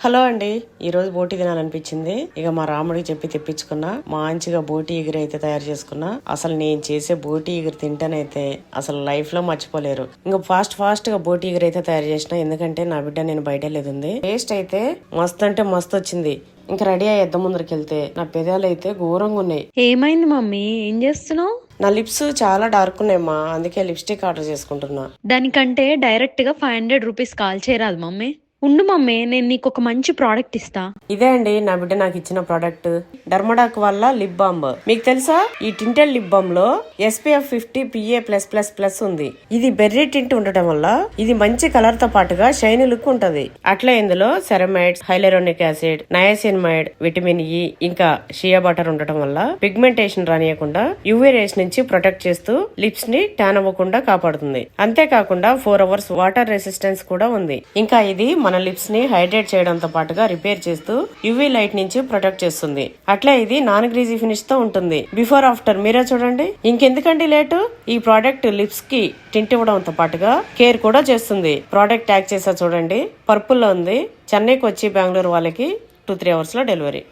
Hello అండి, ఈరోజు బోటి తినాలనిపించింది. ఇక మా రాముడికి చెప్పి తెప్పించుకున్నా. మంచిగా బోటి ఎగురు అయితే తయారు చేసుకున్నా. అసలు నేను చేసే బోటి ఎగురు తింటానైతే అసలు లైఫ్ లో మర్చిపోలేరు. ఇంకా ఫాస్ట్ గా బోటి ఎగురు అయితే తయారు చేసిన, ఎందుకంటే నా బిడ్డ నేను బయట లేదుంది. టేస్ట్ అయితే మస్తు అంటే మస్తు వచ్చింది. ఇంకా రెడీ అయ్యేద్దాం ముందరికి వెళ్తే నా పెదాలు అయితే ఘోరంగా ఉన్నాయి. ఏమైంది మమ్మీ? ఏం చేస్తున్నావు? నా లిప్స్ చాలా డార్క్ ఉన్నాయమ్మా, అందుకే లిప్స్టిక్ ఆర్డర్ చేసుకుంటున్నా. దానికంటే డైరెక్ట్ గా 500 రూపీస్ కాల్ చేయరాదు మమ్మీ. ఉండు మమ్మీ, నేను నీకు ఒక మంచి ప్రోడక్ట్ ఇస్తా. ఇదే అండి నా బిడ్డ నాకు ఇచ్చిన ప్రోడక్ట్, డర్మడాక్ వల్ల లిప్ బామ్. మీకు తెలుసా ఈ టింటెడ్ లిప్ బామ్ లో SPF 50 PA+++ ఉంది. ఇది బెర్రీ టింట్ ఉండటం వల్ల ఇది మంచి కలర్ తో పాటుగా షైనీ లుక్ ఉంటది. అట్లా ఇందులో ceramides, hyaluronic acid, niacinamide, vitamin E ఇంకా షియా బటర్ ఉండటం వల్ల పిగ్మెంటేషన్ రానియకుండా UV రేస్ నుంచి ప్రొటెక్ట్ చేస్తూ లిప్స్ ని ట్యాన్ అవ్వకుండా కాపాడుతుంది. అంతేకాకుండా 4 hours వాటర్ రెసిస్టెన్స్ కూడా ఉంది. ఇంకా ఇది మన లిప్స్ ని హైడ్రేట్ చేయడంతో పాటుగా రిపేర్ చేస్తూ UV లైట్ నుంచి ప్రొటెక్ట్ చేస్తుంది. అట్లా ఇది నాన్ గ్రీజీ ఫినిష్ తో ఉంటుంది. బిఫోర్ ఆఫ్టర్ మీరే చూడండి. ఇంకెందుకండి లేటు, ఈ ప్రోడక్ట్ లిప్స్ కి టింట్ ఇవ్వడంతో పాటుగా కేర్ కూడా చేస్తుంది. ప్రోడక్ట్ ట్యాగ్ చేసా చూడండి, పర్పుల్ లో ఉంది. చెన్నైకి వచ్చి బెంగళూరు వాళ్ళకి 2-3 hours లో డెలివరీ.